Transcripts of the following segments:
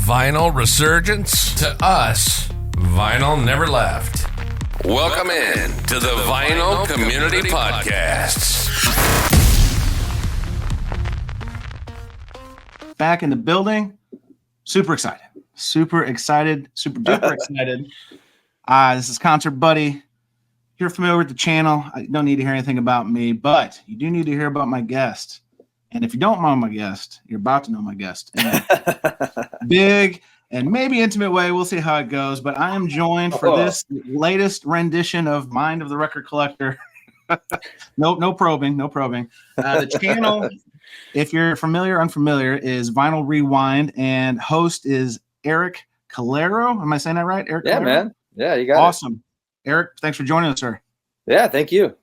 vinyl resurgence? To us, vinyl never left. Welcome in to the Vinyl Community Podasts. Back in the building. Super excited. Super duper excited. This is Concert Buddie. If you're familiar with the channel, I don't need to hear anything about me, but you do need to hear about my guest. And if you don't know my guest, you're about to know my guest in a big and maybe intimate way. We'll see how it goes. But I am joined for this latest rendition of Mind of the Record Collector. No probing. The channel, if you're familiar or unfamiliar, is Vinyl Rewind, and host is Eric Callero. Am I saying that right? Eric Callero? Man. Yeah, you got awesome. Eric, thanks for joining us, sir. Yeah, thank you.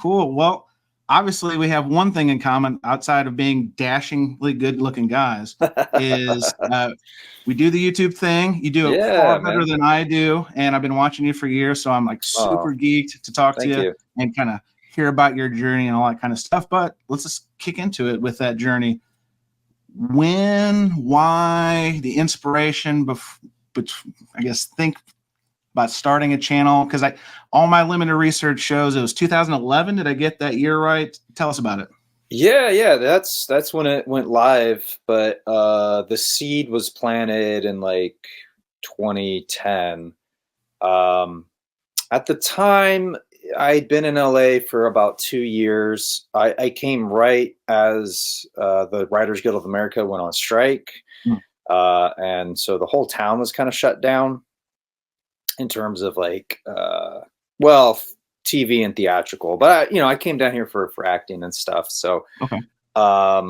Cool. Well, obviously we have one thing in common outside of being dashingly good-looking guys is we do the YouTube thing. You do it far better than I do, and I've been watching you for years, so I'm like super geeked to talk to you and kind of hear about your journey and all that kind of stuff. But let's just kick into it with that journey. When, why, the inspiration, I guess, think about starting a channel, because all my limited research shows it was 2011. Did I get that year right? Tell us about it. Yeah, that's when it went live, but the seed was planted in like 2010. At the time, I'd been in LA for about 2 years. I came right as the Writers Guild of America went on strike, and so the whole town was kind of shut down in terms of like, TV and theatrical, but I came down here for acting and stuff. So, I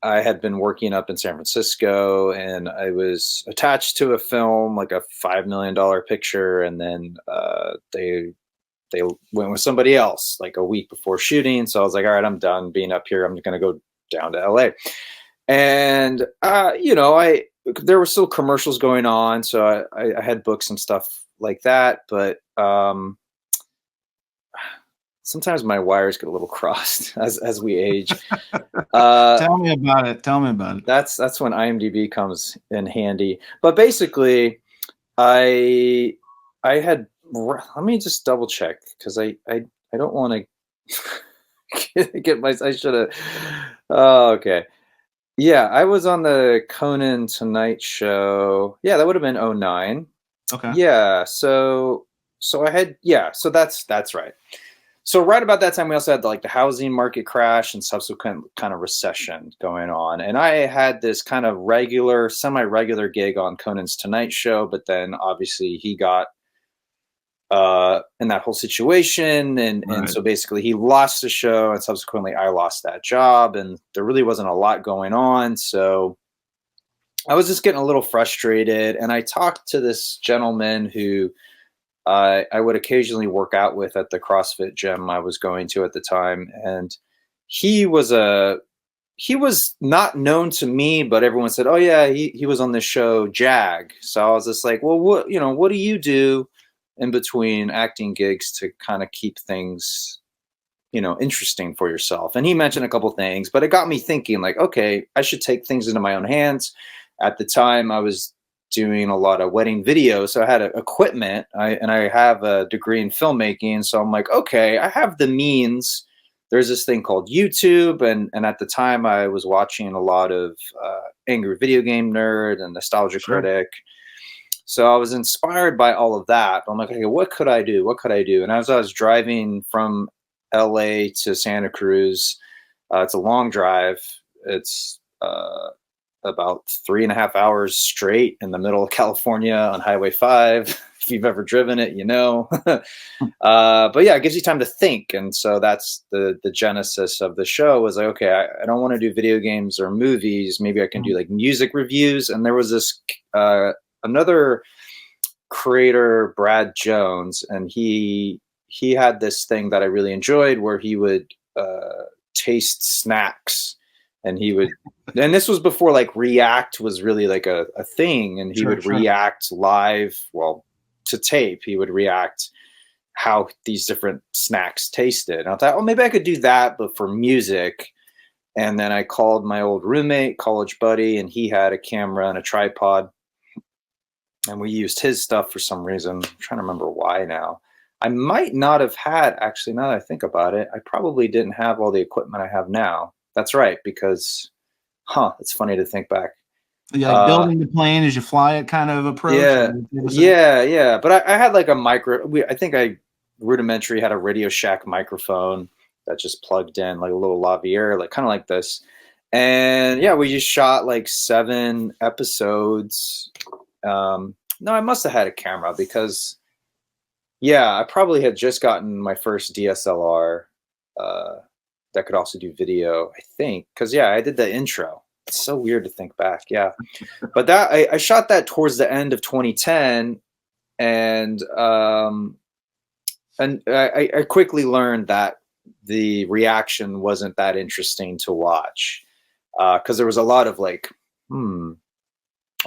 had been working up in San Francisco, and I was attached to a film, like a $5 million picture. And then, they went with somebody else like a week before shooting. So I was like, all right, I'm done being up here. I'm going to go down to LA. And, there were still commercials going on. So I had books and stuff like that, but sometimes my wires get a little crossed as we age. Tell me about it. That's when IMDb comes in handy. But basically, I had, let me just double check, because I don't want to I should have. Oh, okay. Yeah, I was on the Conan Tonight Show. Yeah, that would have been 2009. Okay. Yeah, so I had, so that's right. So right about that time, we also had the housing market crash and subsequent kind of recession going on. And I had this kind of semi-regular gig on Conan's Tonight Show, but then obviously he got in that whole situation. And so basically he lost the show, and subsequently I lost that job, and there really wasn't a lot going on. So I was just getting a little frustrated, and I talked to this gentleman who I would occasionally work out with at the CrossFit gym I was going to at the time. And he was not known to me, but everyone said, oh yeah, he was on this show Jag. So I was just like, well, what do you do in between acting gigs to kind of keep things, interesting for yourself? And he mentioned a couple things, but it got me thinking, like, okay, I should take things into my own hands. At the time I was doing a lot of wedding videos, so I had equipment, and I have a degree in filmmaking. So I'm like, okay, I have the means. There's this thing called YouTube, and at the time I was watching a lot of Angry Video Game Nerd and Nostalgia Critic. So I was inspired by all of that. I'm like, okay, what could I do? And as I was driving from LA to Santa Cruz, it's a long drive. It's about 3.5 hours straight in the middle of California on Highway 5. If you've ever driven it, but yeah, it gives you time to think. And so that's the genesis of the show, was like, okay, I don't want to do video games or movies. Maybe I can do like music reviews. And there was this another creator, Brad Jones, and he had this thing that I really enjoyed, where he would taste snacks, and this was before like React was really like a thing, and he would react live, to tape. He would react how these different snacks tasted. And I thought, maybe I could do that, but for music. And then I called my old roommate, college buddy, and he had a camera and a tripod. And we used his stuff for some reason. I'm trying to remember why now. I might not have had, actually, now that I think about it, I probably didn't have all the equipment I have now. That's right, because, it's funny to think back. Yeah, like building the plane as you fly it kind of approach. Yeah. But I had like a I think I rudimentary had a Radio Shack microphone that just plugged in like a little lavalier, like kind of like this. And yeah, we just shot like 7 episodes. No, I must have had a camera because, yeah, I probably had just gotten my first DSLR that could also do video, I think. Because, yeah, I did the intro. It's so weird to think back. Yeah. But that I shot that towards the end of 2010. And I quickly learned that the reaction wasn't that interesting to watch because there was a lot of like, oh,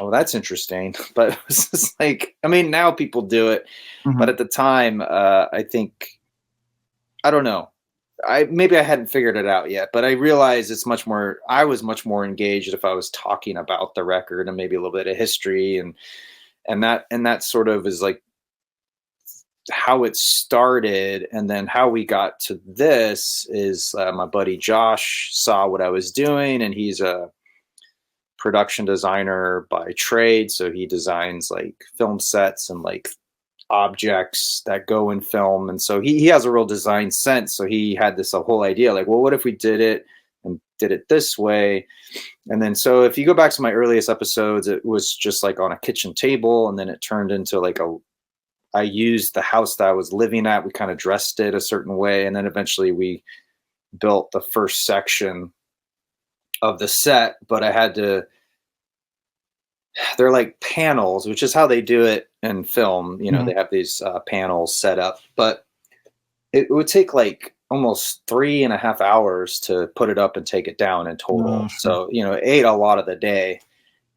that's interesting. But it was just like, I mean, now people do it. But at the time, I think, I don't know. Maybe I hadn't figured it out yet, but I realized I was much more engaged if I was talking about the record and maybe a little bit of history and that sort of is like how it started. And then how we got to this is my buddy Josh saw what I was doing, and he's a production designer by trade. So he designs like film sets and like objects that go in film. And so he has a real design sense. So he had this whole idea like, well, what if we did it this way? And then, so if you go back to my earliest episodes, it was just like on a kitchen table. And then it turned into like I used the house that I was living at. We kind of dressed it a certain way. And then eventually we built the first section of the set, but they're like panels, which is how they do it in film. You know, they have these panels set up, but it would take like almost 3.5 hours to put it up and take it down in total. Oh, sure. So, you know, it ate a lot of the day.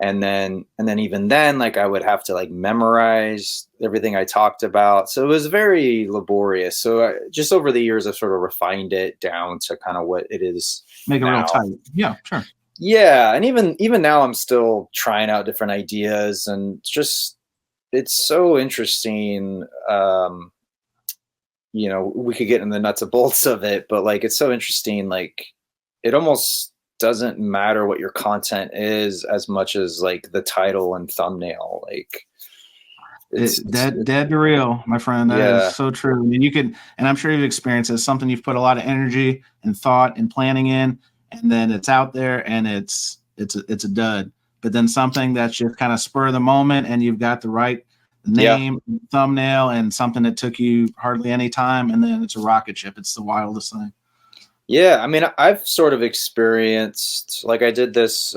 And then even then, like I would have to like memorize everything I talked about. So it was very laborious. So just over the years, I've sort of refined it down to kind of what it is. Make it real tight. Yeah, sure. Yeah. And even now I'm still trying out different ideas, and just, it's so interesting. You know, we could get in the nuts and bolts of it, but like, it's so interesting. Like it almost doesn't matter what your content is as much as like the title and thumbnail. Like it's dead to real, my friend. That is so true. I mean, you could, and I'm sure you've experienced it, something you've put a lot of energy and thought and planning in, and then it's out there and it's a dud. But then something that's just kind of spur of the moment, and you've got the right name, thumbnail, and something that took you hardly any time, and then it's a rocket ship. It's the wildest thing. Yeah, I mean, I've sort of experienced, like I did this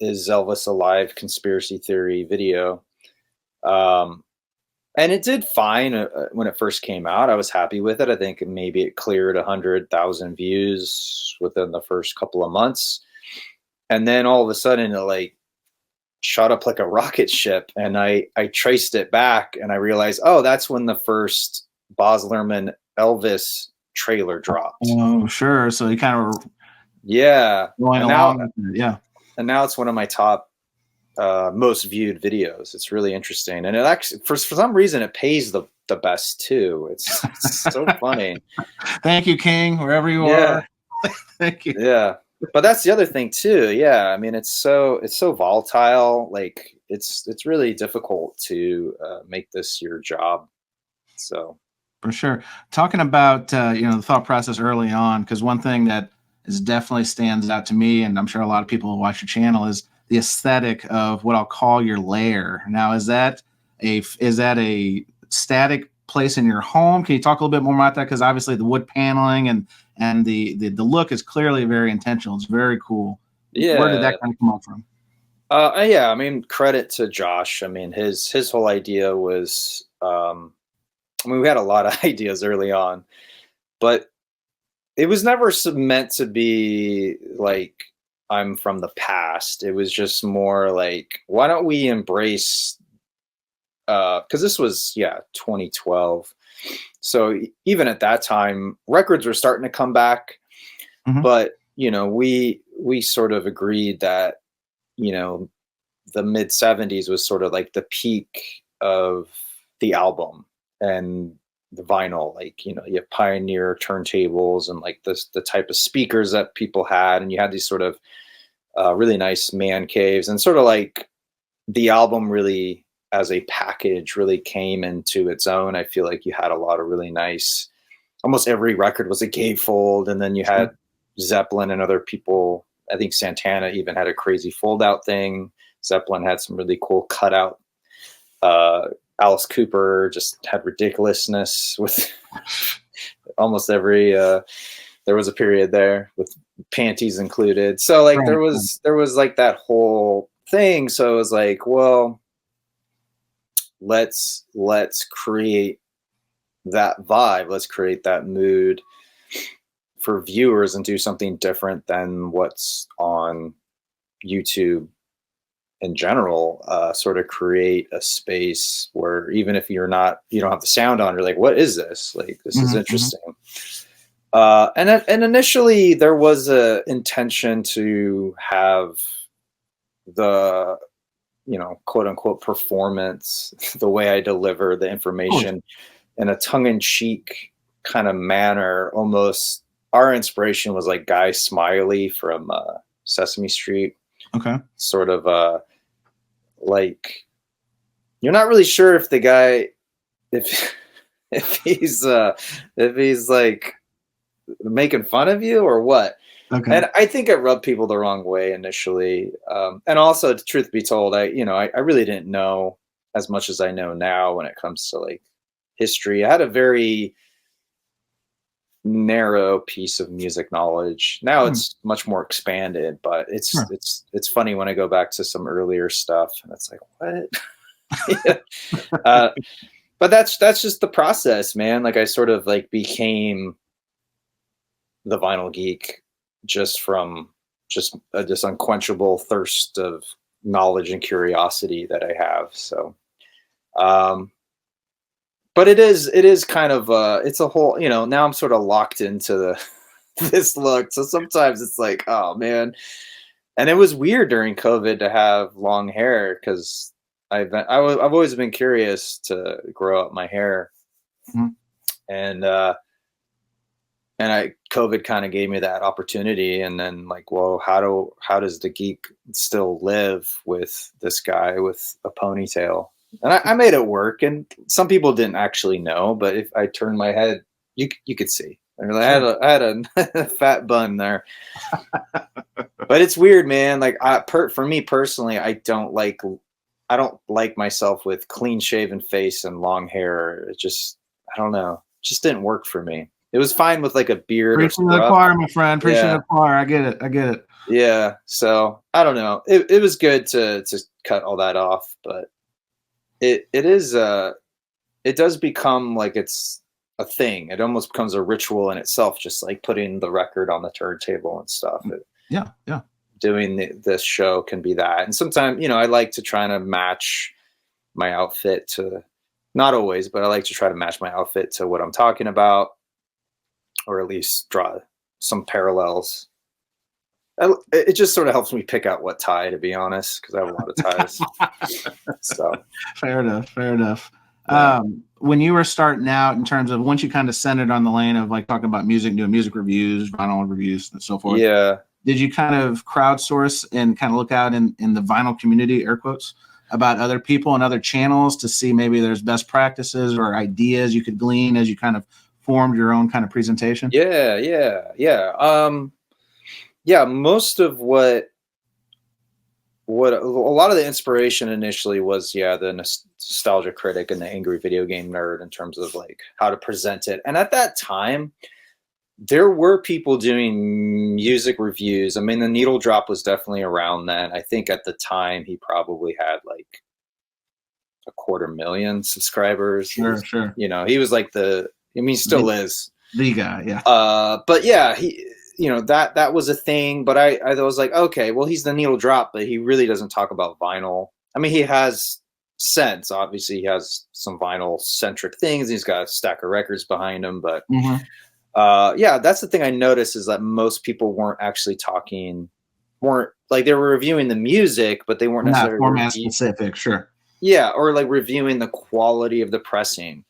Is Elvis Alive conspiracy theory video. And it did fine when it first came out. I was happy with it. I think maybe it cleared 100,000 views within the first couple of months. And then all of a sudden it like shot up like a rocket ship. And I traced it back and I realized, oh, that's when the first Baz Luhrmann Elvis trailer dropped. Oh, sure. So you kind of going along. And now it's one of my top most viewed videos. It's really interesting, and it actually for some reason it pays the best too. It's so funny. Thank you, King, wherever you are. Thank you. Yeah, but that's the other thing too. Yeah, I mean, it's so volatile. Like it's really difficult to make this your job. So. For sure. Talking about, the thought process early on, because one thing that is definitely stands out to me, and I'm sure a lot of people who watch your channel, is the aesthetic of what I'll call your lair. Now, is that a static place in your home? Can you talk a little bit more about that? Because obviously the wood paneling and the look is clearly very intentional. It's very cool. Yeah. Where did that kind of come up from? Yeah, I mean, credit to Josh. I mean, his whole idea was, I mean, we had a lot of ideas early on, but it was never meant to be like I'm from the past. It was just more like, why don't we embrace, because this was 2012. So even at that time, records were starting to come back, but you know, we sort of agreed that, you know, the mid 70s was sort of like the peak of the album and the vinyl. Like, you know, you have Pioneer turntables and like the type of speakers that people had, and you had these sort of really nice man caves, and sort of like the album really as a package really came into its own. I feel like you had a lot of really nice, almost every record was a gatefold, and then you had Zeppelin and other people. I think Santana even had a crazy fold out thing. Zeppelin had some really cool cutout. Alice Cooper just had ridiculousness with almost every, there was a period there with panties included. So like there was like that whole thing. So it was like, well, let's create that vibe. Let's create that mood for viewers and do something different than what's on YouTube in general. Sort of create a space where even if you don't have the sound on, you're like, what is this? Like, this is interesting. And initially there was a intention to have the, you know, quote unquote performance, the way I deliver the information in a tongue-in-cheek kind of manner. Almost our inspiration was like Guy Smiley from Sesame Street. Okay. Sort of like, you're not really sure if the guy, if he's like making fun of you or what. Okay. And I think it rubbed people the wrong way initially. And also, truth be told, I really didn't know as much as I know now when it comes to like history. I had a very narrow piece of music knowledge. Now it's much more expanded, but it's funny when I go back to some earlier stuff and it's like, what? But that's just the process, man. Like I sort of like became the vinyl geek just from this unquenchable thirst of knowledge and curiosity that I have. So, but it is kind of it's a whole, you know, now I'm sort of locked into this look. So sometimes it's like, oh man. And it was weird during COVID to have long hair, because I've always been curious to grow up my hair. And COVID kind of gave me that opportunity. And then like, well, how does the geek still live with this guy with a ponytail? And I made it work, and some people didn't actually know, but if I turned my head, you could see. I had a fat bun there. But it's weird, man. Like for me personally, I don't like myself with clean shaven face and long hair. It just, I don't know, it just didn't work for me. It was fine with like a beard. Preaching to the choir, my friend. Preaching to the choir. I get it. Yeah. So I don't know. It was good to cut all that off, but it does become like it's a thing. It almost becomes a ritual in itself, just like putting the record on the turntable and stuff. Yeah. Doing this show can be that. And sometimes, you know, I like to try to match my outfit to, not always, but I like to try to match my outfit to what I'm talking about, or at least draw some parallels. It just sort of helps me pick out what tie, to be honest, because I have a lot of ties. So fair enough. Yeah. When you were starting out, in terms of once you kind of centered on the lane of like talking about music, doing music reviews, vinyl reviews, and so forth. Yeah. Did you kind of crowdsource and kind of look out in the vinyl community, air quotes, about other people and other channels to see maybe there's best practices or ideas you could glean as you kind of formed your own kind of presentation? Yeah. Most of what a lot of the inspiration initially was, the Nostalgia Critic and the Angry Video Game Nerd, in terms of like how to present it. And at that time, there were people doing music reviews. I mean, the Needle Drop was definitely around then. I think at the time he probably had like 250,000 subscribers. Sure. You know, he was like still is the guy. Yeah. But yeah, he, you know, that was a thing. But I was like, okay, well, he's the Needle Drop, but he really doesn't talk about vinyl. I mean, he has sense. Obviously, he has some vinyl centric things. He's got a stack of records behind him, but Yeah, that's the thing I noticed, is that most people weren't actually weren't like, they were reviewing the music, but they weren't Not necessarily format specific, sure. yeah, or like reviewing the quality of the pressing.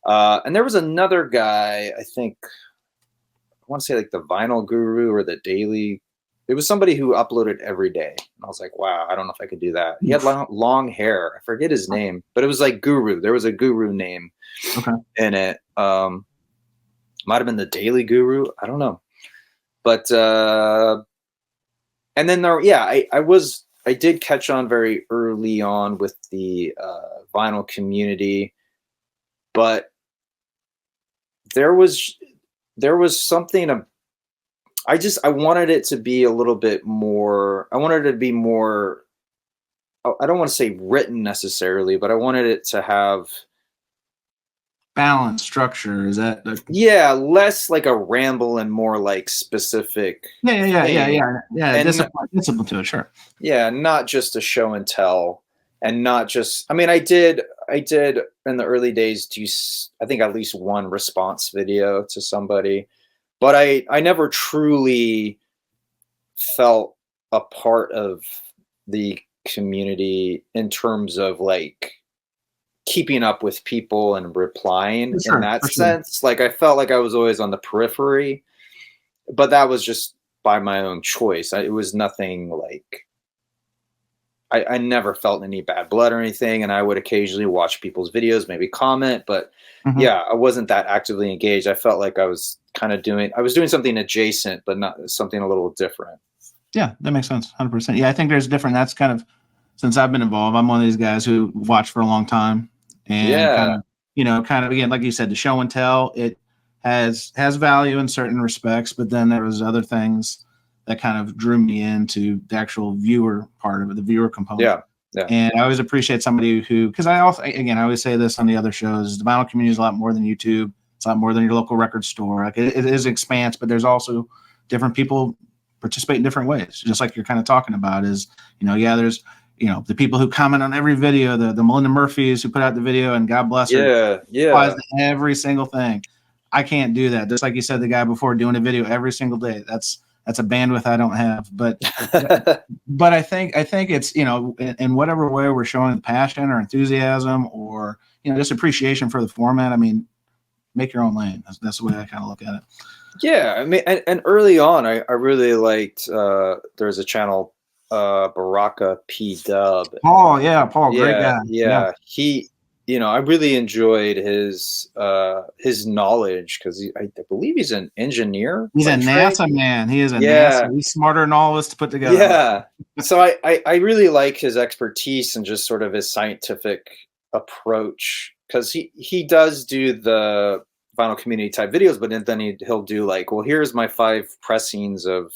And there was another guy, I think, I want to say like the Vinyl Guru or the Daily. It was somebody who uploaded every day. And I was like, wow, I don't know if I could do that. He had long hair. I forget his name, but it was like Guru. There was a Guru name in it. Might have been the Daily Guru. I don't know. But and then I did catch on very early on with the vinyl community, but there was something I wanted it to be a little bit more. I wanted it to be more. I don't want to say written necessarily, but I wanted it to have balance, structure. Is that less like a ramble and more like specific. Yeah. Discipline to it, sure. Yeah, not just a show and tell, and not just. I mean, I did in the early days do I think at least one response video to somebody, but I never truly felt a part of the community in terms of like keeping up with people and replying in that sense. Like, I felt like I was always on the periphery, but that was just by my own choice. It was nothing like, I never felt any bad blood or anything. And I would occasionally watch people's videos, maybe comment, but yeah, I wasn't that actively engaged. I felt like I was doing something adjacent, but not something a little different. Yeah, that makes sense. 100%. Yeah, I think there's different. That's kind of, since I've been involved, I'm one of these guys who watched for a long time, and kind of again, like you said, the show and tell, it has value in certain respects, but then there was other things that kind of drew me into the actual viewer part of it, the viewer component. Yeah. And I always appreciate somebody who, because I always say this on the other shows, the vinyl community is a lot more than YouTube. It's a lot more than your local record store. Like it is expanse, but there's also different people participate in different ways. Just like you're kind of talking about is, there's, the people who comment on every video, the Melinda Murphys who put out the video, and God bless her. Yeah. Every single thing. I can't do that. Just like you said, the guy before, doing a video every single day. That's a bandwidth I don't have. But but I think it's, in whatever way we're showing passion or enthusiasm or, just appreciation for the format. I mean, make your own lane. That's the way I kind of look at it. Yeah, I mean, and early on, I really liked. There's a channel, Baraka P Dub. Paul, great guy. Yeah, he, I really enjoyed his knowledge, because I believe he's an engineer. He's a NASA man. He is a NASA. He's smarter than all of us to put together. Yeah. So I really like his expertise and just sort of his scientific approach, because he does do the vinyl community type videos, but then he'll do like, well, here's my 5 pressings of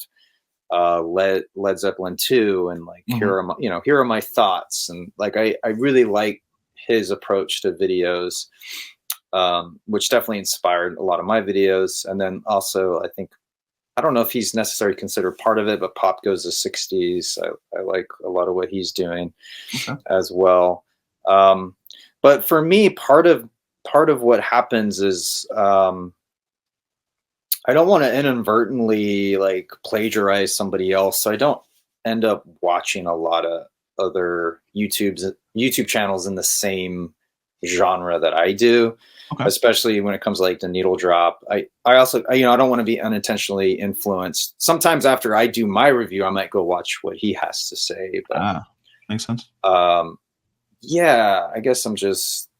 Led Zeppelin 2, and like here are my thoughts, and like I really like his approach to videos, which definitely inspired a lot of my videos. And then also, I don't know if he's necessarily considered part of it, but Pop Goes the 60s. I like a lot of what he's doing as well. But for me, part of what happens is I don't want to inadvertently like plagiarize somebody else, so I don't end up watching a lot of other YouTube channels in the same genre that I do, especially when it comes to like the needle drop. I also I don't want to be unintentionally influenced. Sometimes after I do my review, I might go watch what he has to say. But makes sense. Yeah, I guess I'm just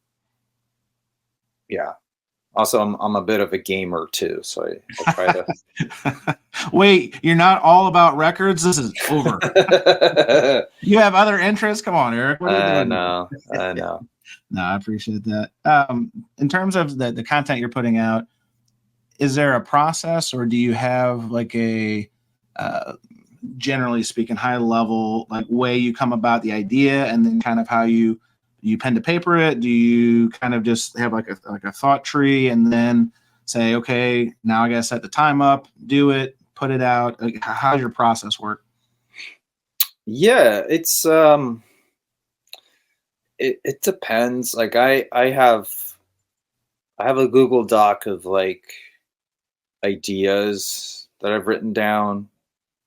Also, I'm a bit of a gamer too, so I try to. Wait, you're not all about records? This is over. You have other interests? Come on, Eric. What are you doing? I know. No, I appreciate that. In terms of the content you're putting out, is there a process, or do you have like a, generally speaking, high level like way you come about the idea, and then kind of how you pen to paper it? Do you kind of just have like a thought tree and then say, okay, now I got to set the time up, do it, put it out? Like, how does your process work? Yeah, it's it depends. Like I have a Google Doc of like ideas that I've written down,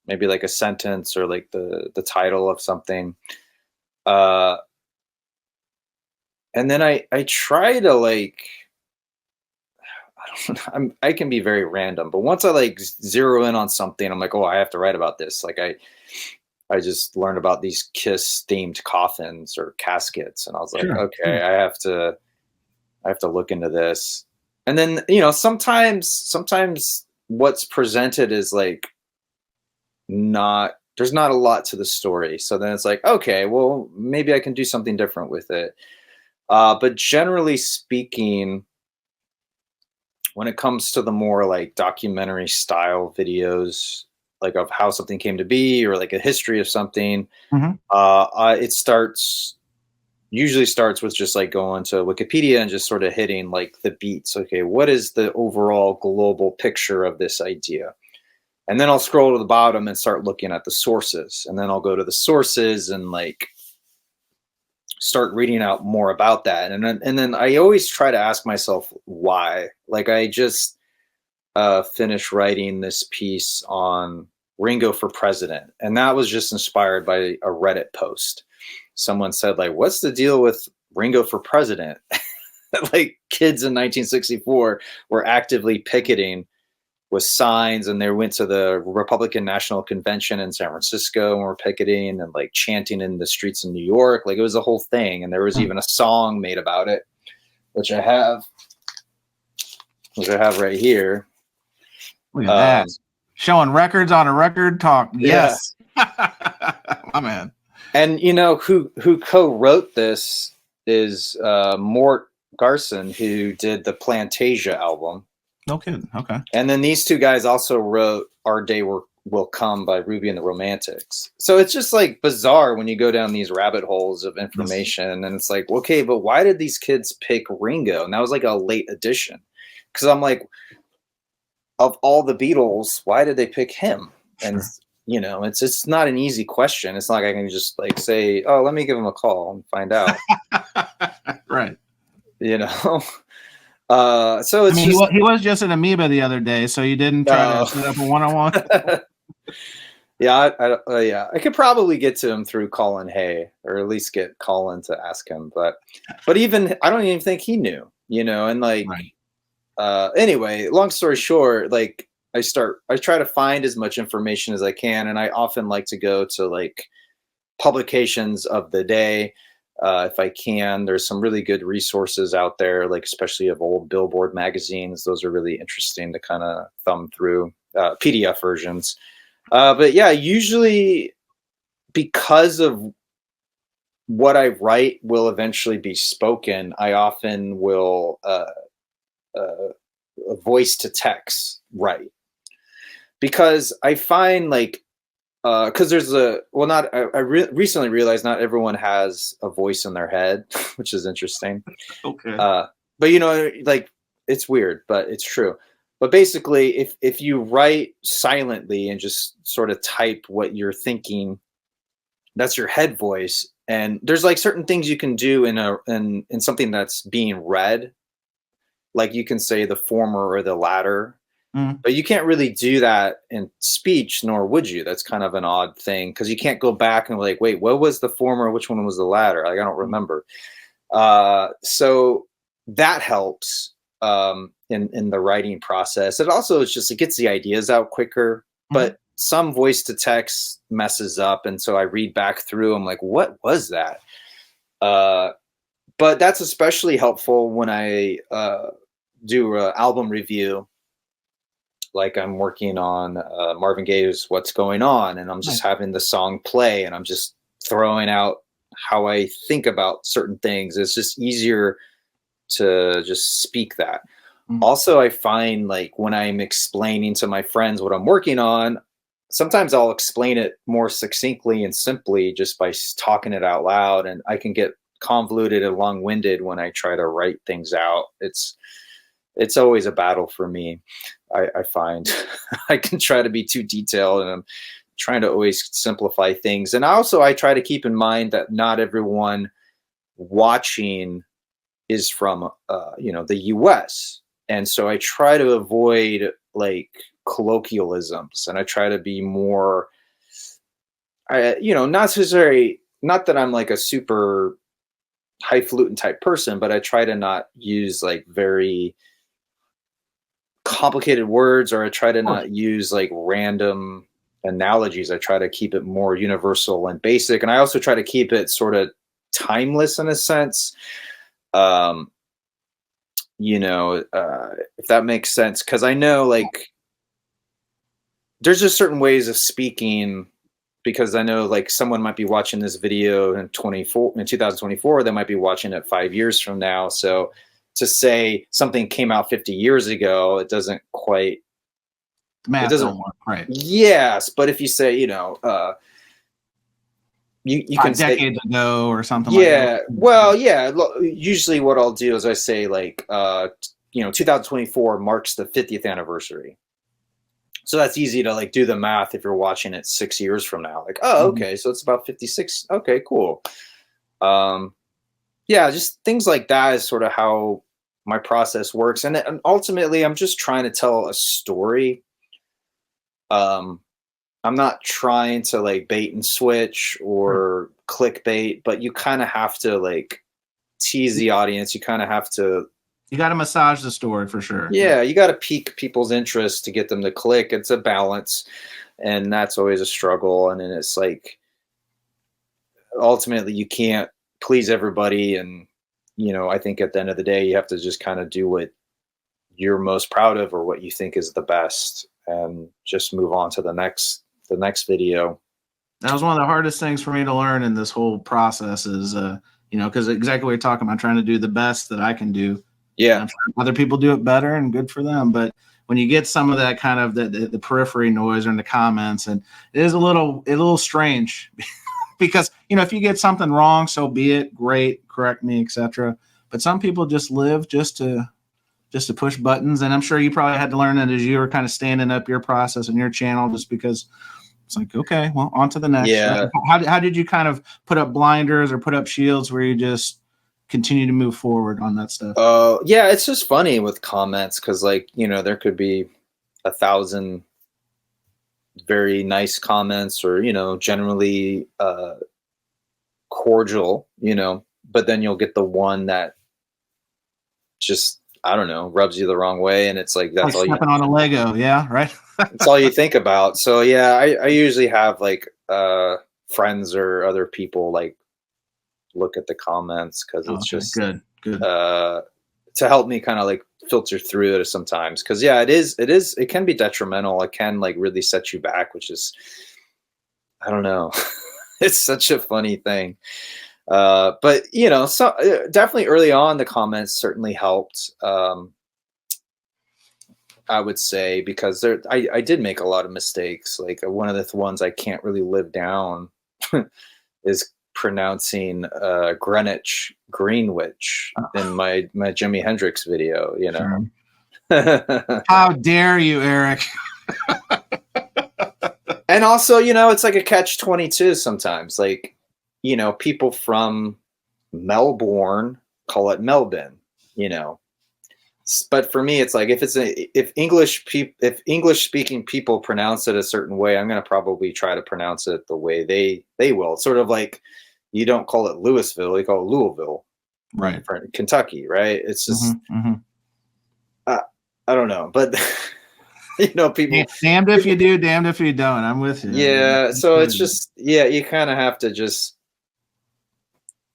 maybe like a sentence or like the title of something. And then I try to like, I can be very random, but once I like zero in on something, I'm like, oh, I have to write about this. Like I just learned about these Kiss themed coffins or caskets, and I was like, okay, I have to look into this. And then, you know, sometimes what's presented is like there's not a lot to the story. So then it's like, okay, well, maybe I can do something different with it. But generally speaking, when it comes to the more like documentary style videos, like of how something came to be or like a history of something, it usually starts with just like going to Wikipedia and just sort of hitting like the beats. Okay, what is the overall global picture of this idea? And then I'll scroll to the bottom and start looking at the sources. And then I'll go to the sources and like start reading out more about that. And then I always try to ask myself why. Like I just finished writing this piece on Ringo for president. And that was just inspired by a Reddit post. Someone said like, what's the deal with Ringo for president? Like kids in 1964 were actively picketing with signs, and they went to the Republican National Convention in San Francisco and were picketing and like chanting in the streets in New York. Like it was a whole thing. And there was even a song made about it, which I have right here. Look at that. Showing records on a record talk. Yes. Yeah. My man. And you know, who co-wrote this is Mort Garson, who did the Plantasia album. No kidding. Okay. And then these two guys also wrote Our Day Will Come by Ruby and the Romantics. So it's just like bizarre when you go down these rabbit holes of information. And it's like, okay, but why did these kids pick Ringo? And that was like a late addition. Because I'm like, of all the Beatles, why did they pick him? And, you know, it's not an easy question. It's not like I can just like say, oh, let me give him a call and find out. Right. You know? So it's he was just an amoeba the other day, so you didn't try to set up a one-on-one. Yeah, I could probably get to him through Colin Hay, or at least get Colin to ask him. But even I don't even think he knew, you know. And like, anyway, long story short, like I try to find as much information as I can, and I often like to go to like publications of the day. If I can, there's some really good resources out there, like especially of old Billboard magazines. Those are really interesting to kind of thumb through, PDF versions. But yeah, usually because of what I write will eventually be spoken, I often will voice to text write. Because I find like, because there's recently realized not everyone has a voice in their head, which is interesting. Okay. But you know, like it's weird, but it's true. But basically, if you write silently and just sort of type what you're thinking, that's your head voice. And there's like certain things you can do in something that's being read, like you can say the former or the latter. But you can't really do that in speech, nor would you. That's kind of an odd thing because you can't go back and be like, wait, what was the former? Which one was the latter? Like, I don't remember. So that helps in the writing process. It also is just, it gets the ideas out quicker, but some voice to text messes up. And so I read back through, I'm like, what was that? But that's especially helpful when I do an album review. Like I'm working on Marvin Gaye's What's Going On, and I'm just having the song play and I'm just throwing out how I think about certain things. It's just easier to just speak that. Also, I find like when I'm explaining to my friends what I'm working on, sometimes I'll explain it more succinctly and simply just by talking it out loud, and I can get convoluted and long-winded when I try to write things out. It's always a battle for me. I find I can try to be too detailed, and I'm trying to always simplify things. And also I try to keep in mind that not everyone watching is from, the US. And so I try to avoid like colloquialisms, and I try to be more, not necessarily, not that I'm like a super highfalutin type person, but I try to not use like very complicated words, or I try to not use like random analogies. I try to keep it more universal and basic. And I also try to keep it sort of timeless in a sense. If that makes sense. Cause I know like there's just certain ways of speaking, because I know like someone might be watching this video in 2024, they might be watching it 5 years from now. So to say something came out 50 years ago, it doesn't quite, The math don't work, right? Yes. But if you say, you can say decades ago or something like that. Yeah. Well, yeah. Usually what I'll do is I say like, 2024 marks the 50th anniversary. So that's easy to like do the math if you're watching it 6 years from now. Like, oh, okay, so it's about 56. Okay, cool. Yeah, just things like that is sort of how my process works. And ultimately, I'm just trying to tell a story. I'm not trying to like bait and switch or clickbait, but you kind of have to like tease the audience. You kind of have to. You got to massage the story for sure. Yeah, you got to pique people's interest to get them to click. It's a balance, and that's always a struggle. And then it's like, ultimately, you can't please everybody. And, I think at the end of the day, you have to just kind of do what you're most proud of or what you think is the best, and just move on to the next video. That was one of the hardest things for me to learn in this whole process is, because exactly what you're talking about, trying to do the best that I can do. Yeah. Other people do it better, and good for them. But when you get some of that kind of the periphery noise or in the comments, and it is a little strange because, if you get something wrong, so be it, great, correct me, etc. But some people just live just to push buttons. And I'm sure you probably had to learn that as you were kind of standing up your process and your channel, just because it's like, okay, well, on to the next. Yeah. How did you kind of put up blinders or put up shields where you just continue to move forward on that stuff? Yeah, it's just funny with comments, because like, there could be 1,000 very nice comments, or generally cordial, but then you'll get the one that just, I don't know, rubs you the wrong way, and it's like that's all stepping on a Lego. Yeah, right. That's all you think about. So yeah, I usually have like friends or other people like look at the comments, because it's just good to help me kind of like filter through it sometimes, because yeah, it can be detrimental. It can like really set you back, which is, I don't know. It's such a funny thing. But so definitely early on the comments certainly helped, I would say, because I did make a lot of mistakes. Like one of the ones I can't really live down is pronouncing Greenwich in my Jimi Hendrix video, Sure. How dare you, Eric? And also, it's like a catch-22 sometimes. Like, people from Melbourne call it Melbourne, But for me, it's like if English speaking people pronounce it a certain way, I'm going to probably try to pronounce it the way they will. It's sort of like, you don't call it Louisville, you call it Louisville, right? Kentucky, right? It's just, I don't know, but people. Damned if you do, damned if you don't. I'm with you. Yeah, so it's just, yeah, you kind of have to just,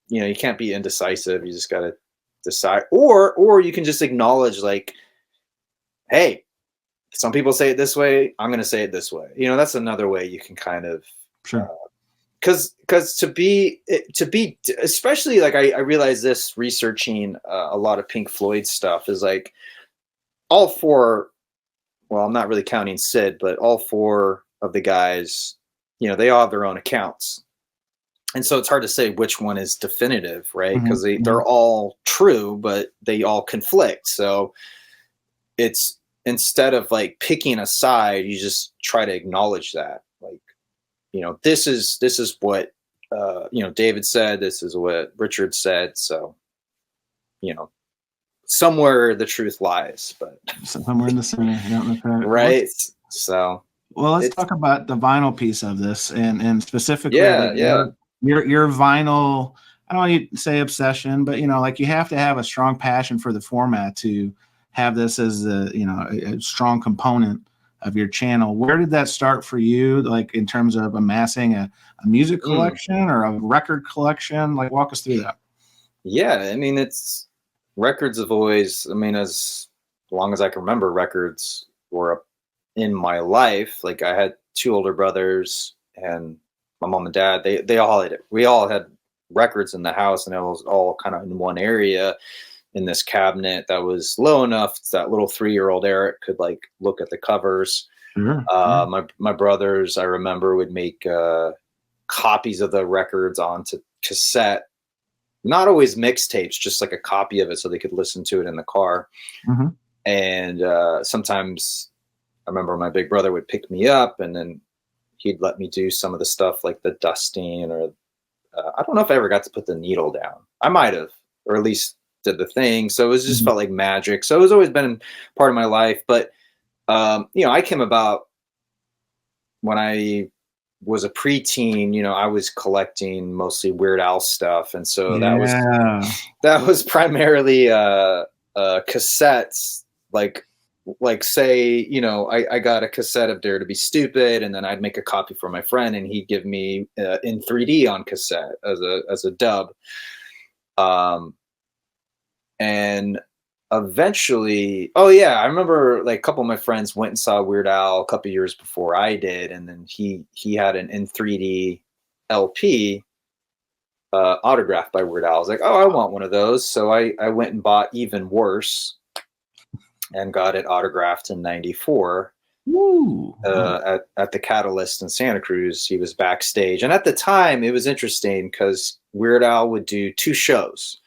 you can't be indecisive. You just got to decide, or you can just acknowledge, like, hey, some people say it this way, I'm going to say it this way. That's another way you can kind of, sure. Because to be especially like I realize this researching a lot of Pink Floyd stuff is like all four. Well, I'm not really counting Sid, but all four of the guys, they all have their own accounts. And so it's hard to say which one is definitive, right? Because they're all true, but they all conflict. So it's, instead of like picking a side, you just try to acknowledge that. Like, this is what, David said, this is what Richard said. So, somewhere the truth lies, but somewhere in the center. Yeah, right. So well, let's talk about the vinyl piece of this, and specifically, yeah. Your vinyl. I don't want to say obsession, but like you have to have a strong passion for the format to have this as a strong component of your channel. Where did that start for you? Like in terms of amassing a music collection or a record collection? Like walk us through that. Yeah, I mean, it's records have always. I mean, as long as I can remember, records were in my life. Like I had 2 older brothers and my mom and dad. They all had it. We all had records in the house, and it was all kind of in one area in this cabinet that was low enough that little 3-year-old Eric could like look at the covers. Sure. My brothers, I remember, would make copies of the records onto cassette. Not always mixtapes, just like a copy of it so they could listen to it in the car. Mm-hmm. And sometimes I remember my big brother would pick me up, and then he'd let me do some of the stuff like the dusting, or I don't know if I ever got to put the needle down. I might have, or at least did the thing. So it just felt like magic. So it was always been part of my life. But, I came about when I was a preteen. I was collecting mostly Weird Al stuff. And so that was primarily cassettes, like say, I got a cassette of Dare to Be Stupid, and then I'd make a copy for my friend, and he'd give me in 3D on cassette as a dub. And eventually, I remember like a couple of my friends went and saw Weird Al a couple years before I did, and then he had an in 3D LP autographed by Weird Al. I was like, oh, I want one of those. So I went and bought Even Worse and got it autographed in '94 at the Catalyst in Santa Cruz. He was backstage. And at the time, it was interesting because Weird Al would do 2 shows.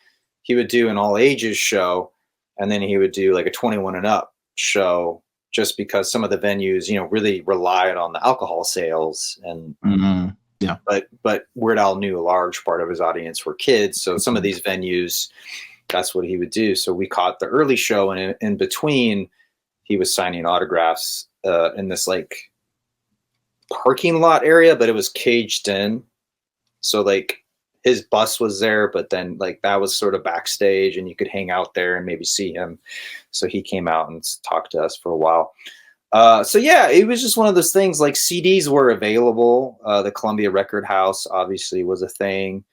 He would do an all ages show, and then he would do like a 21 and up show, just because some of the venues, really relied on the alcohol sales. And yeah, but Weird Al knew a large part of his audience were kids. So some of these venues, that's what he would do. So we caught the early show, and in between, he was signing autographs in this like parking lot area, but it was caged in. So like his bus was there, but then like that was sort of backstage, and you could hang out there and maybe see him. So he came out and talked to us for a while. So yeah, it was just one of those things. Like CDs were available. The Columbia Record House obviously was a thing.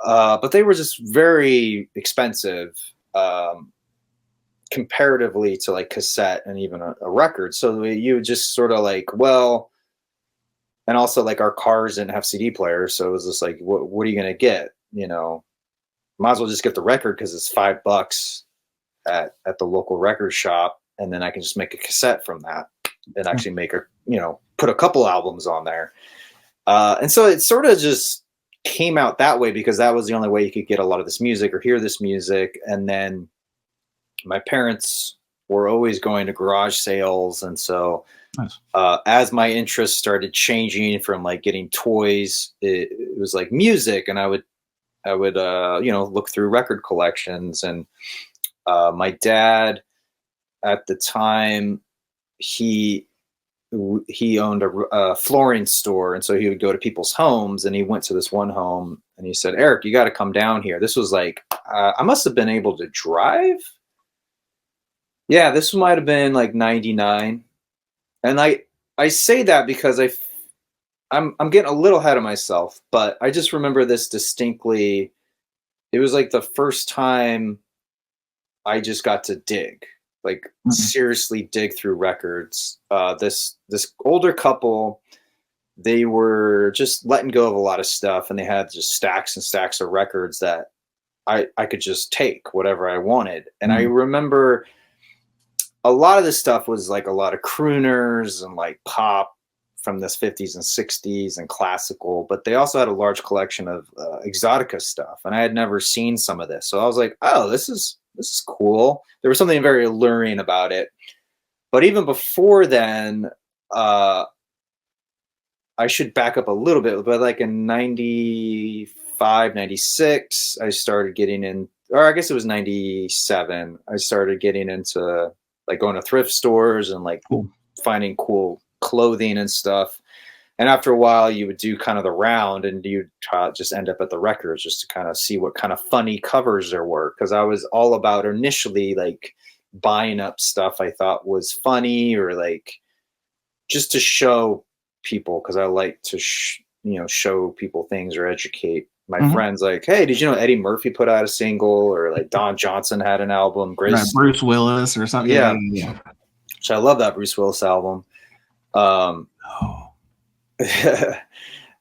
But they were just very expensive comparatively to like cassette and even a record. So you would just sort of like, well, and also like our cars didn't have CD players. So it was just like, what are you going to get? Might as well just get the record because it's $5 at the local record shop. And then I can just make a cassette from that and actually make put a couple albums on there. And so it sort of just came out that way because that was the only way you could get a lot of this music or hear this music. And then my parents were always going to garage sales. And so as my interests started changing from like getting toys, it was like music. And I would look through record collections. And my dad at the time, he owned a flooring store. And so he would go to people's homes, and he went to this one home and he said, Eric, you got to come down here. This was like, I must have been able to drive. Yeah, this might have been like 99. And I say that because I'm getting a little ahead of myself, but I just remember this distinctly. It was like the first time I just got to dig, like seriously dig through records. This older couple, they were just letting go of a lot of stuff, and they had just stacks and stacks of records that I could just take whatever I wanted. And I remember a lot of this stuff was like a lot of crooners and like pop from the 50s and 60s and classical, but they also had a large collection of exotica stuff. And I had never seen some of this. So I was like, oh, this is cool. There was something very alluring about it. But even before then, I should back up a little bit, but like in 95 95, 96, I started getting in, or I guess it was 97. I started getting into like going to thrift stores and like finding cool clothing and stuff. And after a while, you would do kind of the round and you'd just end up at the records just to kind of see what kind of funny covers there were. Because I was all about initially like buying up stuff I thought was funny or like just to show people, because I like to, show people things or educate my friends. Like, hey, did you know Eddie Murphy put out a single, or like Don Johnson had an album, Bruce Willis or something. Yeah. Which I love that Bruce Willis album.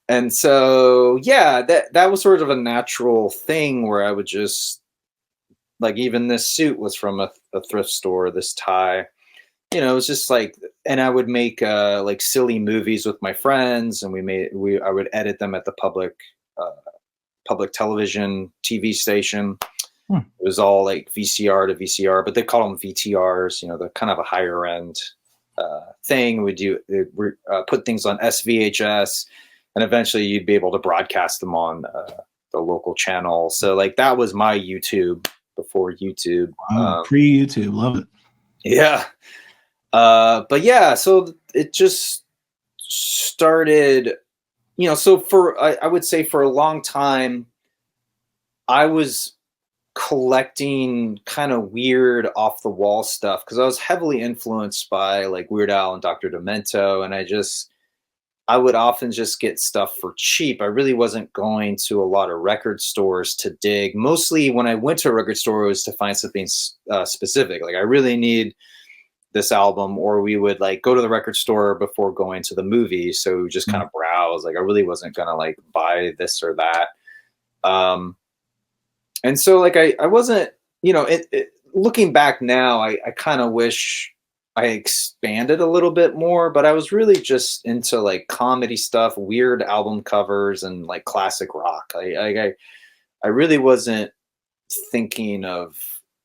And so, yeah, that was sort of a natural thing where I would just like, even this suit was from a thrift store, this tie, it was just like, and I would make like silly movies with my friends, and I would edit them at the public television TV station. It was all like VCR to VCR, but they call them VTRs, the kind of a higher end thing. We put things on SVHS, and eventually you'd be able to broadcast them on the local channel. So like that was my YouTube before YouTube. Pre-YouTube, love it. Yeah. But yeah, so it just started, so I would say for a long time, I was collecting kind of weird off the wall stuff because I was heavily influenced by like Weird Al and Dr. Demento, and I would often just get stuff for cheap. I really wasn't going to a lot of record stores to dig. Mostly when I went to a record store, it was to find something specific. Like I really need this album, or we would like go to the record store before going to the movie. So just kind of browse. Like I really wasn't going to like buy this or that. And so like I wasn't, looking back now, I kind of wish I expanded a little bit more, but I was really just into like comedy stuff, weird album covers, and like classic rock. I really wasn't thinking of,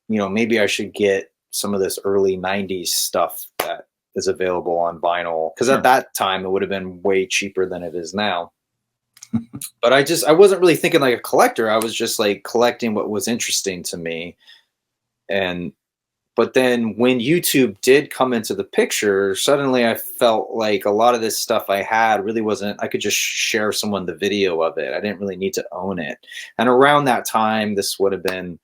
maybe I should get some of this early 90s stuff that is available on vinyl. Because at that time, it would have been way cheaper than it is now. But I wasn't really thinking like a collector. I was just like collecting what was interesting to me. But then when YouTube did come into the picture, suddenly I felt like a lot of this stuff I had really wasn't, I could just share someone the video of it. I didn't really need to own it. And around that time, this would have been,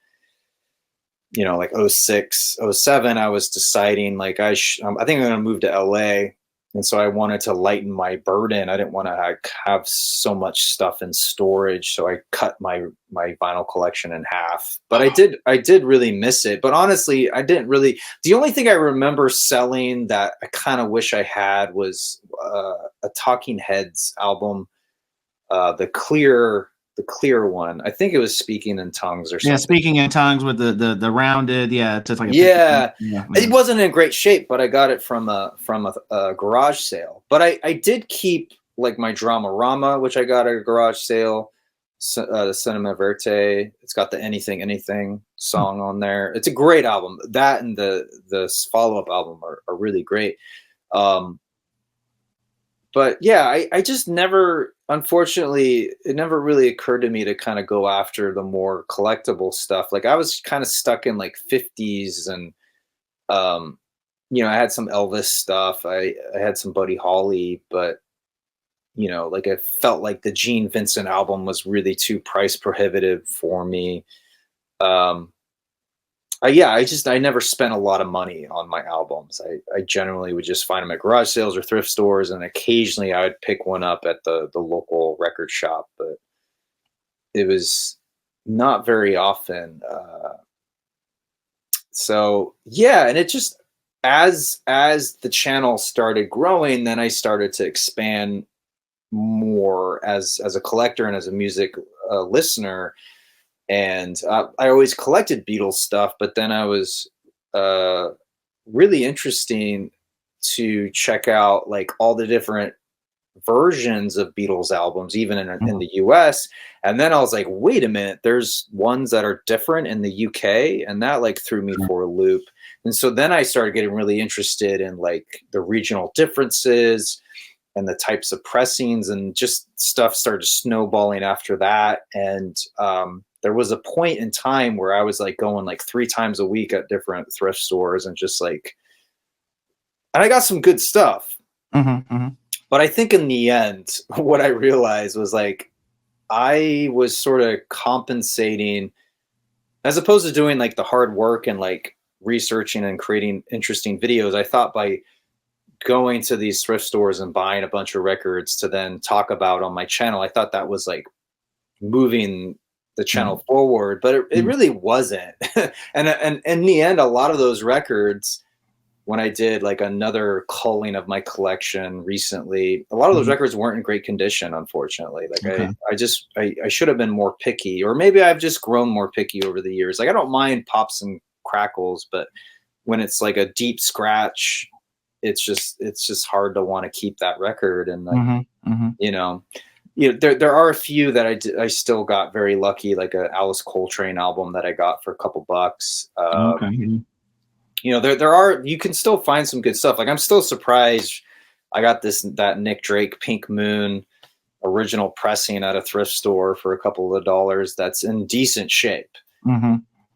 like 06, 07, I was deciding like I think I'm going to move to LA. And so I wanted to lighten my burden. I didn't want to have so much stuff in storage. So I cut my vinyl collection in half. But I did really miss it. But honestly, I didn't really. The only thing I remember selling that I kind of wish I had was a Talking Heads album, the clear one. I think it was Speaking in Tongues or something. Yeah, Speaking in Tongues with the rounded. Yeah, it's like it wasn't in great shape, but I got it from a garage sale. But I did keep like my Dramarama, which I got at a garage sale. The Cinema Verte. It's got the Anything song on there. It's a great album. That and the follow-up album are really great. But yeah, I just never, unfortunately, it never really occurred to me to kind of go after the more collectible stuff. Like I was kind of stuck in like 50s and, I had some Elvis stuff. I had some Buddy Holly, but, like I felt like the Gene Vincent album was really too price prohibitive for me. I never spent a lot of money on my albums. I generally would just find them at garage sales or thrift stores, and occasionally I would pick one up at the local record shop, but it was not very often. So yeah, and it just, as the channel started growing, then I started to expand more as a collector and as a music listener. And I always collected Beatles stuff, but then I was really interesting to check out like all the different versions of Beatles albums, even in the US. And then I was like, wait a minute, there's ones that are different in the UK, and that like threw me for a loop. And so then I started getting really interested in like the regional differences. the types of pressings, and just stuff started snowballing after that. And there was a point in time where I was like going like 3 times a week at different thrift stores, and just like, and I got some good stuff. But I think in the end, what I realized was like, I was sort of compensating, as opposed to doing like the hard work and like researching and creating interesting videos. I thought by going to these thrift stores and buying a bunch of records to then talk about on my channel, I thought that was like moving the channel forward, but it really wasn't. and in the end, a lot of those records, when I did like another culling of my collection recently, a lot of those records weren't in great condition, unfortunately. Like I should have been more picky, or maybe I've just grown more picky over the years. Like I don't mind pops and crackles, but when it's like a deep scratch, it's just hard to want to keep that record. And like, you know, there are a few that I still got very lucky, like a Alice Coltrane album that I got for a couple bucks. You know, you can still find some good stuff. Like I'm still surprised I got that Nick Drake Pink Moon original pressing at a thrift store for a couple of dollars. That's in decent shape.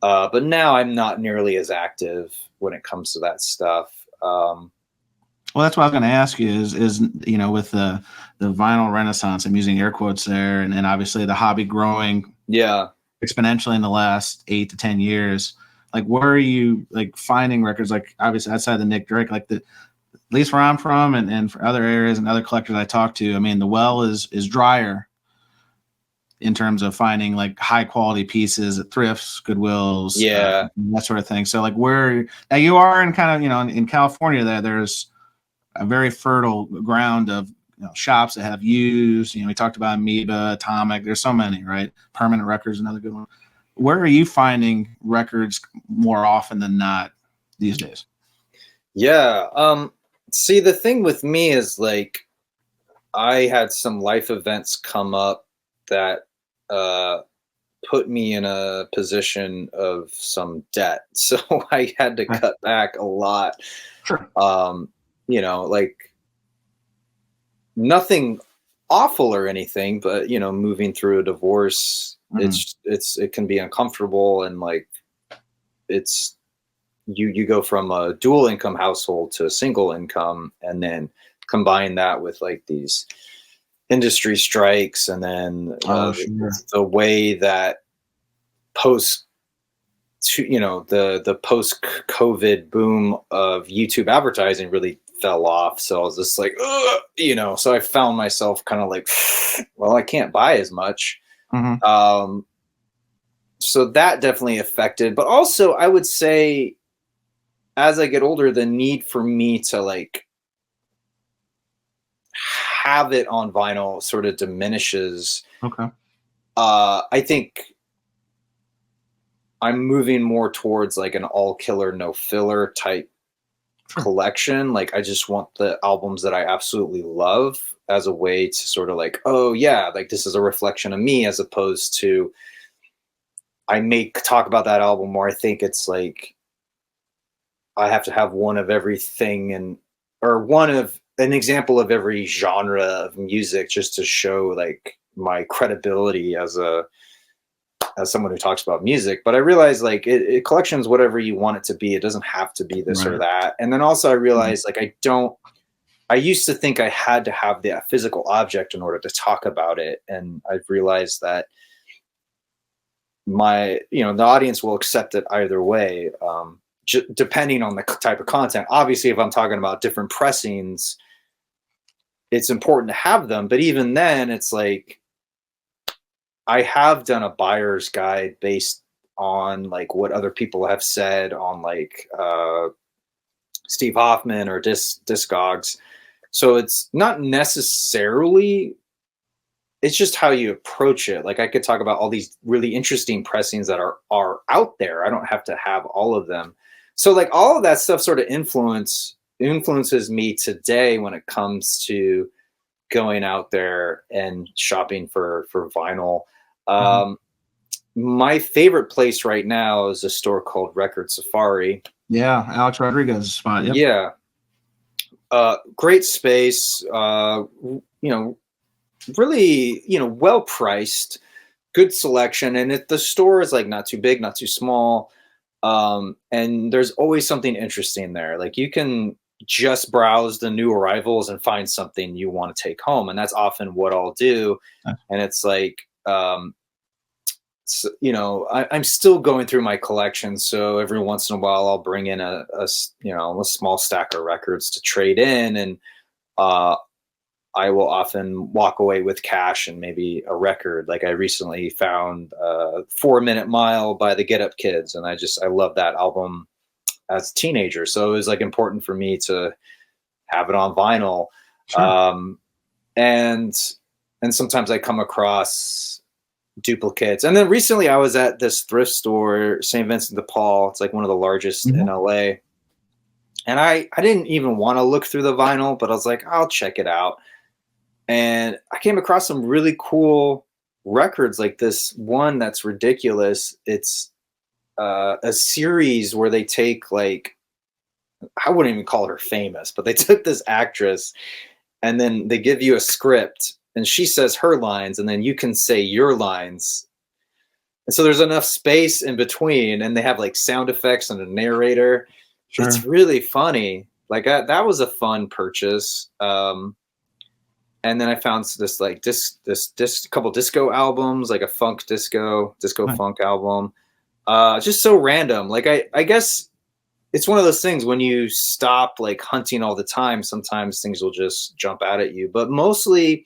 But now I'm not nearly as active when it comes to that stuff. Well, that's what I was going to ask you is, you know, with the vinyl renaissance, I'm using air quotes there, and then obviously the hobby growing exponentially in the last 8 to 10 years. Like, where are you like finding records? Like, obviously outside the Nick Drake, like at least where I'm from, and for other areas and other collectors I talk to, I mean, the well is drier in terms of finding like high quality pieces at thrifts, Goodwills, that sort of thing. So like, where now you are in kind of, you know, in California, there's a very fertile ground of, you know, shops that have used, you know, we talked about Amoeba, Atomic. There's so many, right? Permanent Records, another good one. Where are you finding records more often than not these days? Yeah. See, the thing with me is like, I had some life events come up that put me in a position of some debt. So I had to cut back a lot. Sure. You know, like nothing awful or anything, but you know, moving through a divorce, it can be uncomfortable, and like it's you go from a dual income household to a single income, and then combine that with like these industry strikes, and then the way that the post-COVID boom of YouTube advertising really fell off. So I was just like, ugh, you know, so I found myself kind of like, well, I can't buy as much. So that definitely affected, but also I would say as I get older, the need for me to like have it on vinyl sort of diminishes. I think I'm moving more towards like an all killer, no filler type collection. Like I just want the albums that I absolutely love as a way to sort of like, oh yeah, like this is a reflection of me, as opposed to I may talk about that album more. I think it's like I have to have one of everything, or one of an example of every genre of music, just to show like my credibility as someone who talks about music. But I realized like it collections whatever you want it to be. It doesn't have to be this or that. And then also I realized like I used to think I had to have the physical object in order to talk about it. And I've realized that the audience will accept it either way, depending on the type of content. Obviously, if I'm talking about different pressings, it's important to have them. But even then, it's like, I have done a buyer's guide based on like what other people have said on like Steve Hoffman or Discogs. So it's not necessarily, it's just how you approach it. Like I could talk about all these really interesting pressings that are out there. I don't have to have all of them. So like all of that stuff sort of influences me today when it comes to going out there and shopping for vinyl. My favorite place right now is a store called Record Safari. Yeah, Alex Rodriguez's spot. Yep. Yeah. Great space, you know, really, you know, well priced, good selection. And the store is like not too big, not too small. And there's always something interesting there. Like you can just browse the new arrivals and find something you want to take home. And that's often what I'll do. And it's like, so, you know, I'm still going through my collection. So every once in a while I'll bring in a you know, a small stack of records to trade in. And, I will often walk away with cash and maybe a record. Like I recently found 4 Minute Mile by the Get Up Kids. And I love that album as a teenager. So it was like important for me to have it on vinyl. Sure. And sometimes I come across duplicates. And then recently I was at this thrift store, St. Vincent de Paul. It's like one of the largest in LA. And I didn't even want to look through the vinyl, but I was like, I'll check it out. And I came across some really cool records, like this one that's ridiculous. It's a series where they take, like, I wouldn't even call her famous, but they took this actress and then they give you a script and she says her lines and then you can say your lines. And so there's enough space in between and they have like sound effects and a narrator. Sure. It's really funny. Like that was a fun purchase. And then I found this like couple disco albums, like a funk disco funk album. Just so random. Like I guess it's one of those things when you stop like hunting all the time, sometimes things will just jump out at you. But mostly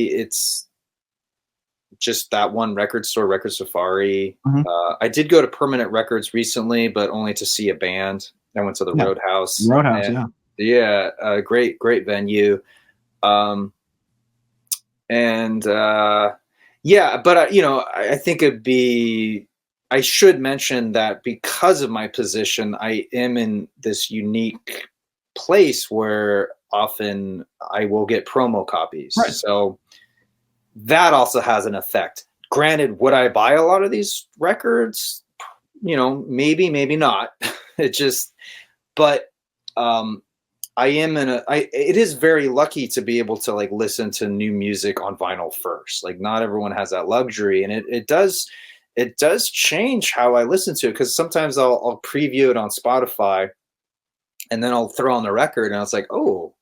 it's just that one record store, Record Safari. I did go to Permanent Records recently, but only to see a band. I went to the Roadhouse. Yeah, great venue. Yeah, but you know, I think I should mention that because of my position, I am in this unique place where often I will get promo copies. Right. So that also has an effect. Granted, would I buy a lot of these records? You know, maybe not. But I am it is very lucky to be able to like listen to new music on vinyl first. Like not everyone has that luxury, and it does change how I listen to it. Cause sometimes I'll preview it on Spotify and then I'll throw on the record and I was like, oh,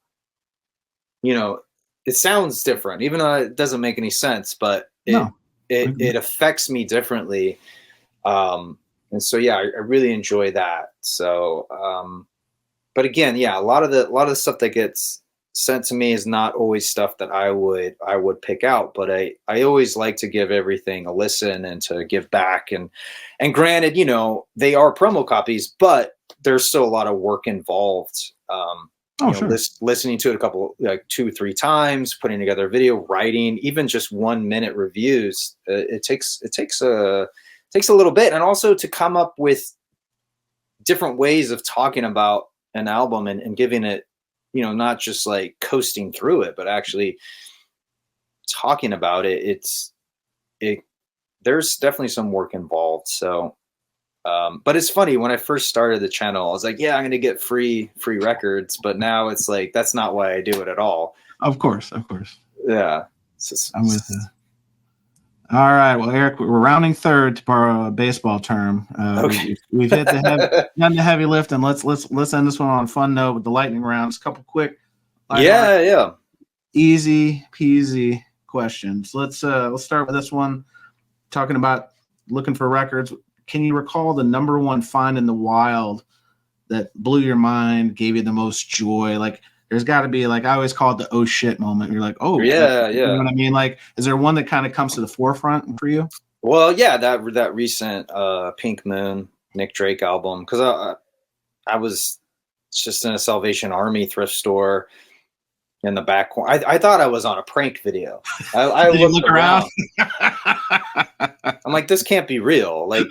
you know, it sounds different, even though it doesn't make any sense, but it affects me differently. And so, yeah, I really enjoy that. So, but again, yeah, a lot of the stuff that gets sent to me is not always stuff that I would pick out, but I always like to give everything a listen and to give back. And granted, you know, they are promo copies, but there's still a lot of work involved. Listening to it a couple, like 2-3 times, putting together a video, writing, even just 1 minute reviews. It takes a little bit, and also to come up with different ways of talking about an album and giving it, you know, not just like coasting through it, but actually talking about it. There's definitely some work involved. So, but it's funny, when I first started the channel, I was like, yeah, I'm going to get free records. But now it's like, that's not why I do it at all. Of course. Yeah. I'm with you. All right. Well, Eric, we're rounding third to borrow a baseball term. Okay. We've hit the heavy lift, and let's end this one on a fun note with the lightning rounds. A couple quick, easy peasy questions. Let's start with this one. Talking about looking for records. Can you recall the number one find in the wild that blew your mind, gave you the most joy? Like, there's got to be, like, I always call it the oh shit moment. You're like, oh yeah. You know what I mean? Like, is there one that kind of comes to the forefront for you? Well, yeah, that recent Pink Moon Nick Drake album, because I was just in a Salvation Army thrift store in the back corner. I thought I was on a prank video. I looked around. I'm like, this can't be real. Like,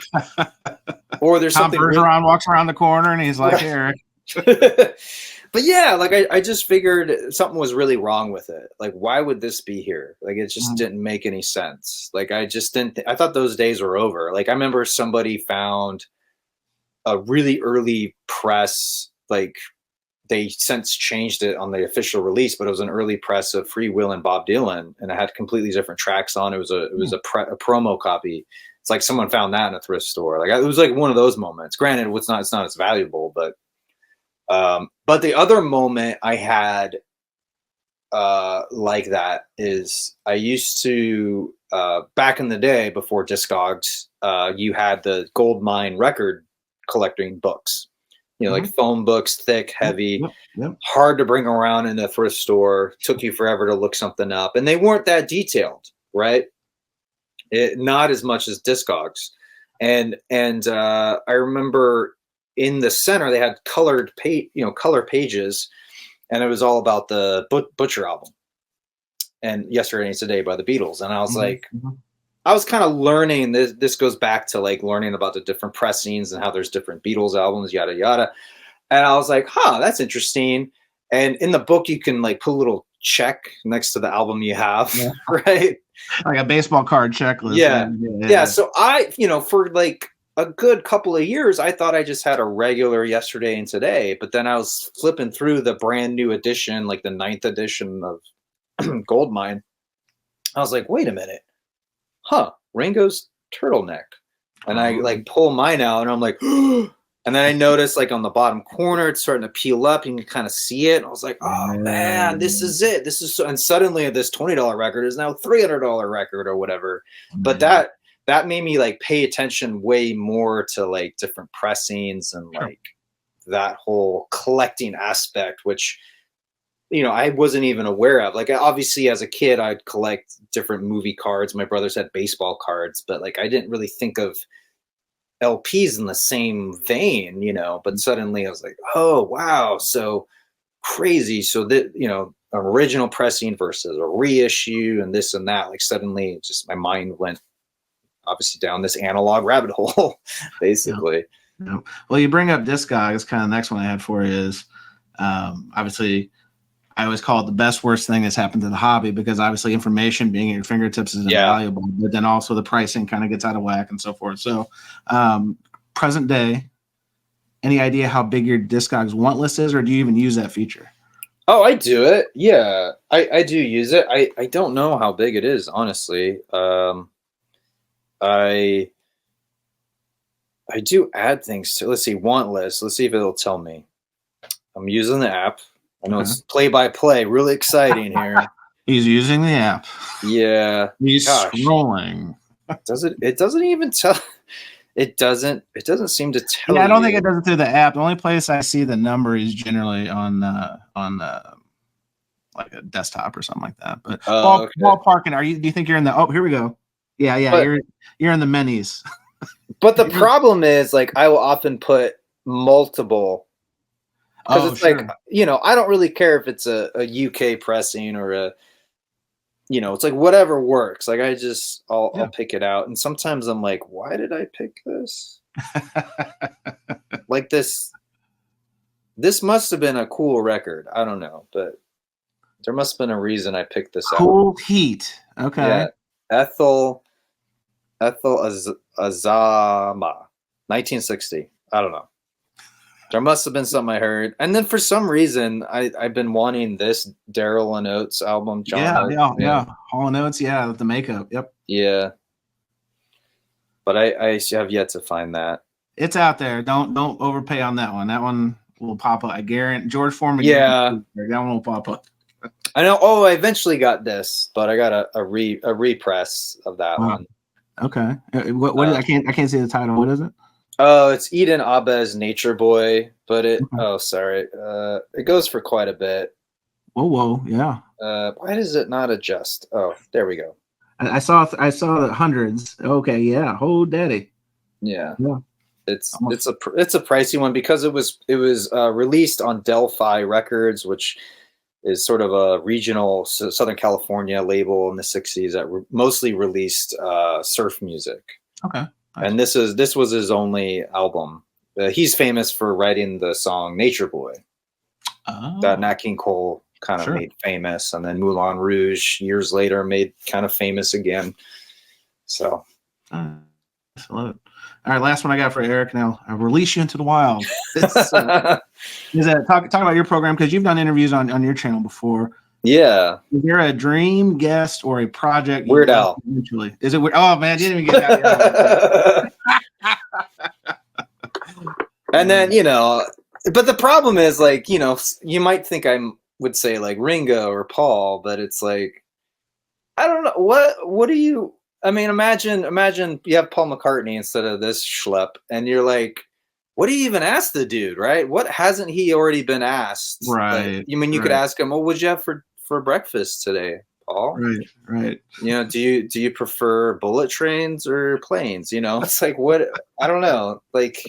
or there's Tom something. Bergeron walks around the corner and he's like, Eric. But yeah, like I just figured something was really wrong with it. Like, why would this be here? Like, it just didn't make any sense. Like, I just didn't. I thought those days were over. Like, I remember somebody found a really early press, like they since changed it on the official release, but it was an early press of Free Will and Bob Dylan, and it had completely different tracks on. It was a promo copy. It's like someone found that in a thrift store. Like it was like one of those moments. Granted, it's not as valuable, but the other moment I had like that is I used to back in the day before Discogs, you had the gold mine record collecting books, like foam books, thick, heavy, hard to bring around in a thrift store. Took you forever to look something up, and they weren't that detailed, right? Not as much as Discogs, and I remember in the center they had color pages, and it was all about the Butcher album and Yesterday and Today by the Beatles. And I was like, I was kind of learning this. This goes back to like learning about the different pressings and how there's different Beatles albums, yada, yada. And I was like, that's interesting. And in the book, you can like put a little check next to the album you have, right? Like a baseball card checklist. Yeah. So I, for like a good couple of years, I thought I just had a regular Yesterday and Today, but then I was flipping through the brand new edition, like the 9th edition of Goldmine. I was like, wait a minute. Ringo's Turtleneck. And I like pull mine out and I'm like, and then I noticed like on the bottom corner, it's starting to peel up. You can kind of see it. And I was like, oh man, this is it. This is so, and suddenly this $20 record is now $300 record or whatever. But that made me like pay attention way more to like different pressings and like that whole collecting aspect, which, I wasn't even aware of. Like, obviously as a kid, I'd collect different movie cards. My brothers had baseball cards, but like, I didn't really think of LPs in the same vein, but suddenly I was like, oh, wow. So crazy. So that, an original pressing versus a reissue and this and that, like suddenly just my mind went obviously down this analog rabbit hole, basically. Yeah. Well, you bring up Discogs. Kind of the next one I had for you is obviously I always call it the best worst thing that's happened to the hobby, because obviously information being at your fingertips is invaluable, but then also the pricing kind of gets out of whack and so forth. So present day, any idea how big your Discogs want list is, or do you even use that feature? Oh, I do it. Yeah, I do use it. I don't know how big it is, honestly. I do add things to, let's see, want list. Let's see if it'll tell me. I'm using the app. I know it's play by play, really exciting here. He's using the app. Yeah. He's scrolling. It doesn't even tell. It doesn't seem to tell. Yeah, I don't think it does it through the app. The only place I see the number is generally on like a desktop or something like that. But ballparking, do you think you're in the? Oh, here we go. Yeah, you're in the minis. But the problem is, like, I will often put multiple. Because it's like, I don't really care if it's a UK pressing or it's like whatever works. Like I'll pick it out. And sometimes I'm like, why did I pick this? Like this must have been a cool record. I don't know, but there must have been a reason I picked this out. Cool Heat. Okay. Yeah. Ethel Azama, 1960. I don't know. There must have been something I heard. And then for some reason, I've been wanting this Daryl and Oates album. Yeah. Hall & Oates, with the makeup. Yep. Yeah. But I have yet to find that. It's out there. Don't overpay on that one. That one will pop up. I guarantee. George Foreman. Yeah. That one will pop up. I know. Oh, I eventually got this, but I got a repress of that one. Okay. What is, I can't see the title. What is it? Oh, it's Eden Abbe's Nature Boy, but it goes for quite a bit. Whoa, yeah. Why does it not adjust? Oh, there we go. I saw the hundreds. Okay, yeah. Oh, daddy. Yeah. It's a pricey one because it was released on Delphi Records, which is sort of a regional Southern California label in the 60s that mostly released surf music. Okay. Nice. And this was his only album. He's famous for writing the song Nature Boy that Nat King Cole kind of made famous, and then Moulin Rouge years later made kind of famous again. So Love it. All right, last one I got for Eric. Now I'll release you into the wild. Is that talk about your program, because you've done interviews on your channel before. Yeah. Is there a dream guest or a project? Weird Al. Eventually, is it weird? Oh man, you didn't even get that. And then, you know, but the problem is, like, you know, you might think I would say like Ringo or Paul, but it's like, I don't know. What do you, I mean, imagine you have Paul McCartney instead of this schlep, and you're like, what do you even ask the dude, right? What hasn't he already been asked? Right. Like, you mean, you could ask him, what would you have for breakfast today, Paul? Right. You know, do you prefer bullet trains or planes? You know, it's like, what, I don't know. Like,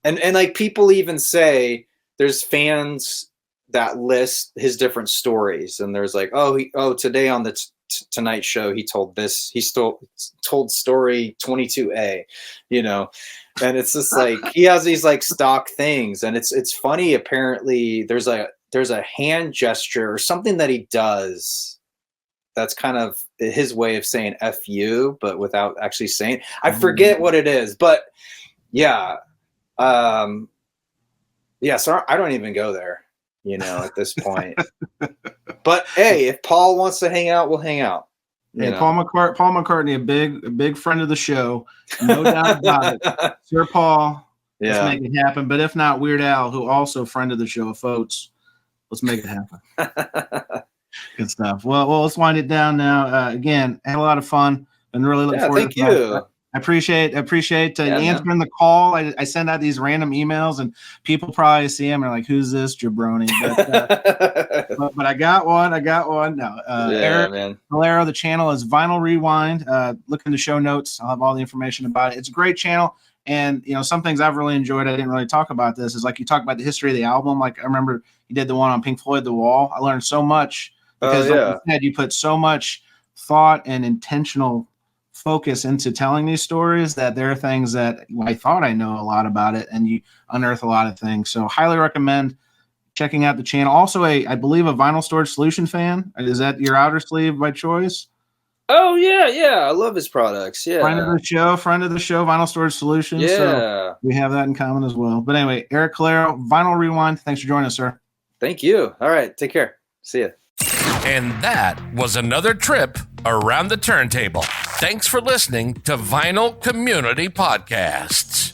and like, people even say there's fans that list his different stories, and there's like, today on the Tonight Show he told this, he told story 22A, you know, and it's just like, he has these like stock things, and it's funny. Apparently there's a hand gesture or something that he does that's kind of his way of saying F you, but without actually saying, I forget what it is, but yeah. So I don't even go there, you know, at this point. But hey, if Paul wants to hang out, we'll hang out. Hey, Paul McCartney, a big friend of the show, no doubt about it. Sir Paul, let's make it happen. But if not, Weird Al, who also friend of the show, folks, let's make it happen. Good stuff. Well, let's wind it down now. Again, had a lot of fun, and really looking forward. Thank you. I apprate answering the call. I send out these random emails, and people probably see them and are like, "Who's this jabroni?" But I got one. No, Eric Callero. The channel is Vinyl Rewind. Look in the show notes. I'll have all the information about it. It's a great channel, and you know, some things I've really enjoyed. I didn't really talk about this. Is like, you talk about the history of the album. Like, I remember you did the one on Pink Floyd, The Wall. I learned so much because, like you said, you put so much thought and intentional focus into telling these stories that there are things that I thought I know a lot about it, and you unearth a lot of things. So highly recommend checking out the channel. Also, I believe a Vinyl Storage Solution fan. Is that your outer sleeve by choice? Oh yeah. I love his products. Yeah. Friend of the show, Vinyl Storage Solutions. Yeah. So we have that in common as well. But anyway, Eric Callero, Vinyl Rewind. Thanks for joining us, sir. Thank you. All right. Take care. See ya. And that was another trip around the turntable. Thanks for listening to Vinyl Community Podcasts.